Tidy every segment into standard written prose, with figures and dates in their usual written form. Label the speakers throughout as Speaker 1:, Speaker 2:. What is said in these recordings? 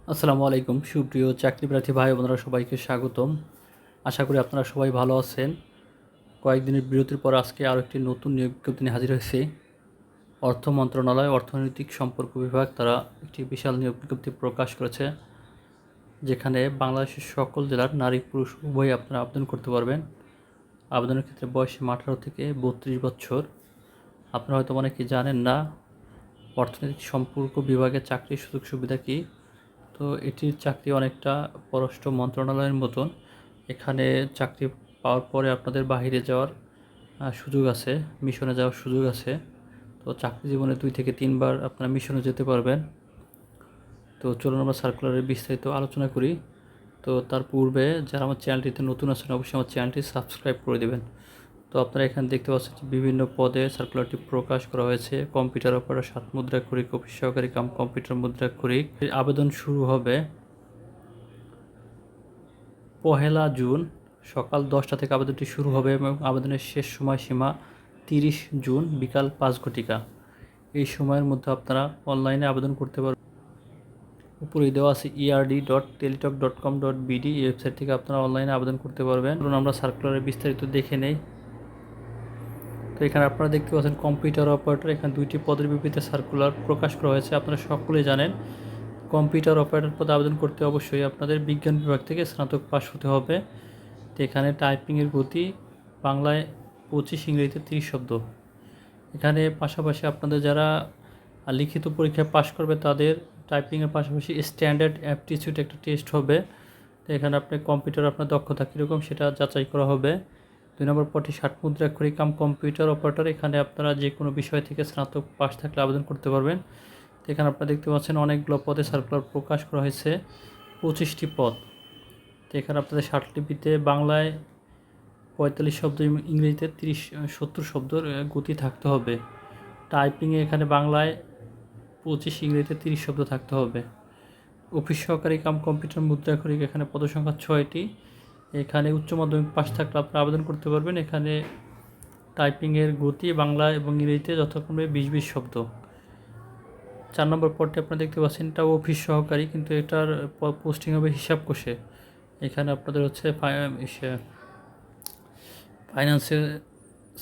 Speaker 1: আসসালামু আলাইকুম সুপ্রিয় চাকরিপ্রার্থী ভাই বোনেরা, সবাইকে স্বাগতম। আশা করি আপনারা সবাই ভালো আছেন। কয়েকদিনের বিরতির পর আজকে আরও একটি নতুন নিয়োগ বিজ্ঞপ্তি নিয়ে হাজির হয়েছে। অর্থ মন্ত্রণালয় অর্থনৈতিক সম্পর্ক বিভাগ তারা একটি বিশাল নিয়োগ বিজ্ঞপ্তি প্রকাশ করেছে, যেখানে বাংলাদেশের সকল জেলার নারী পুরুষ উভয়ই আপনারা আবেদন করতে পারবেন। আবেদনের ক্ষেত্রে বয়সীমা 18 থেকে 32 বছর। আপনারা হয়তো অনেকেই জানেন না অর্থনৈতিক সম্পর্ক বিভাগের চাকরির সুযোগ সুবিধা কী। তো এটির চাকরি অনেকটা পররাষ্ট্র মন্ত্রণালয়ের মতন। এখানে চাকরি পাওয়ার পরে আপনাদের বাহিরে যাওয়ার সুযোগ আছে, মিশনে যাওয়ার সুযোগ আছে। তো চাকরি জীবনে 2 থেকে 3 বার আপনারা মিশনে যেতে পারবেন। তো চলুন আমরা সার্কুলারের বিস্তারিত আলোচনা করি। তো তার পূর্বে যারা আমার চ্যানেলটিতে নতুন আছেন অবশ্যই আমার চ্যানেলটি সাবস্ক্রাইব করে দেবেন। তো আপনারা এখানে দেখতে পাচ্ছেন যে বিভিন্ন পদে সার্কুলারটি প্রকাশ করা হয়েছে। কম্পিউটার অপারেটর 7 মুদ্রাক্ষরিক, অফিস সহকারী কাম কম্পিউটার মুদ্রাক্ষরিক। আবেদন শুরু হবে 1 জুন সকাল 10টা থেকে আবেদনটি শুরু হবে এবং আবেদনের শেষ সময়সীমা 30 জুন বিকাল 5 ঘটিকা। এই সময়ের মধ্যে আপনারা অনলাইনে আবেদন করতে পারবেন। উপরে দেওয়া আছে erd.teletalk.com.bd, এই ওয়েবসাইট থেকে আপনারা অনলাইনে আবেদন করতে পারবেন। ধরুন আমরা সার্কুলারের বিস্তারিত দেখে নেই। তো এখানে আপনারা দেখতে পাচ্ছেন কম্পিউটার অপারেটর, এখানে 2টি পদের বিপরীতে সার্কুলার প্রকাশ করা হয়েছে। আপনারা সকলেই জানেন কম্পিউটার অপারেটর পদে আবেদন করতে অবশ্যই আপনাদের বিজ্ঞান বিভাগ থেকে স্নাতক পাস হতে হবে। তো এখানে টাইপিংয়ের গতি বাংলায় 25, ইংরেজিতে 30 শব্দ। এখানে পাশাপাশি আপনাদের যারা লিখিত পরীক্ষায় পাশ করবে তাদের টাইপিংয়ের পাশাপাশি স্ট্যান্ডার্ড অ্যাপটিটিউড একটা টেস্ট হবে। তো এখানে আপনি কম্পিউটার আপনার দক্ষতা কীরকম সেটা যাচাই করা হবে। 2 নম্বর পদটি 60 মুদ্রাক্ষরিক কাম কম্পিউটার অপারেটর। এখানে আপনারা যে কোনো বিষয় থেকে স্নাতক পাস থাকলে আবেদন করতে পারবেন। তো এখানে আপনারা দেখতে পাচ্ছেন অনেকগুলো পদে সার্কুলার প্রকাশ করা হয়েছে, 25টি পদ। তো এখানে আপনাদের লিপিতে বাংলায় 45 শব্দ, ইংরেজিতে 70 শব্দর গতি থাকতে হবে। টাইপিংয়ে এখানে বাংলায় 25, ইংরেজিতে 30 শব্দ থাকতে হবে। অফিস সহকারী কাম কম্পিউটার মুদ্রাক্ষরিক, এখানে পদসংখ্যা 6টি। এখানে উচ্চ মাধ্যমিক পাস থাকলে আপনারা আবেদন করতে পারবেন। এখানে টাইপিংয়ের গতি বাংলা এবং ইংরেজিতে যথাক্রমে 20 শব্দ। 4 নম্বর পদটি আপনারা দেখতে পাচ্ছেন, এটা অফিস সহকারী, কিন্তু এটার পোস্টিং হবে হিসাব কোষে। এখানে আপনাদের হচ্ছে ফাইন্যান্সের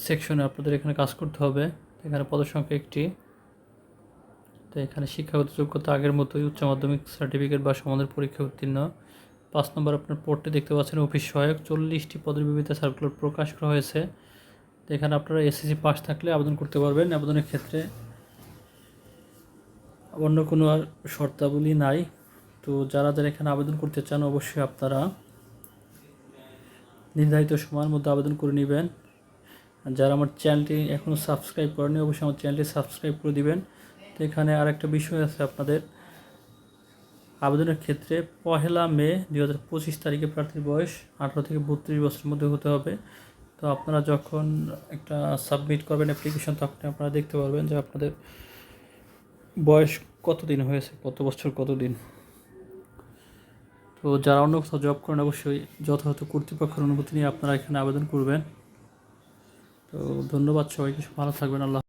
Speaker 1: সেকশনে আপনাদের এখানে কাজ করতে হবে। এখানে পদসংখ্যা 1টি। তো এখানে শিক্ষাগত যোগ্যতা আগের মতোই, উচ্চ মাধ্যমিক সার্টিফিকেট বা সমানের পরীক্ষা উত্তীর্ণ। 5 নম্বর আপনার পদটি দেখতে পাচ্ছেন অফিস সহায়ক, 40টি পদের বিপরীতে সার্কুলার প্রকাশ করা হয়েছে। তো এখানে আপনারা এসএসসি পাস থাকলে আবেদন করতে পারবেন। আবেদনের ক্ষেত্রে অন্য কোনো আর শর্তাবলী নাই। তো যারা এখানে আবেদন করতে চান অবশ্যই আপনারা নির্ধারিত সময়ের মধ্যে আবেদন করে নেবেন। যারা আমার চ্যানেলটি এখনও সাবস্ক্রাইব করেনি অবশ্যই আমার চ্যানেলটি সাবস্ক্রাইব করে দিবেন। তো এখানে আরেকটা বিষয় আছে, আপনাদের আবেদনের ক্ষেত্রে 1 মে 2025 তারিখে প্রার্থীর বয়স 18 থেকে 32 বছরের মধ্যে হতে হবে। তো আপনারা যখন একটা সাবমিট করবেন অ্যাপ্লিকেশন, তখন আপনারা দেখতে পারবেন যে আপনাদের বয়স কতদিন হয়েছে, কত বছর কতদিন। তো যারা অন্য কোথাও জব করেন অবশ্যই যথাযথ কর্তৃপক্ষের অনুমতি নিয়ে আপনারা এখানে আবেদন করবেন। তো ধন্যবাদ সবাইকে, ভালো থাকবেন। আল্লাহ।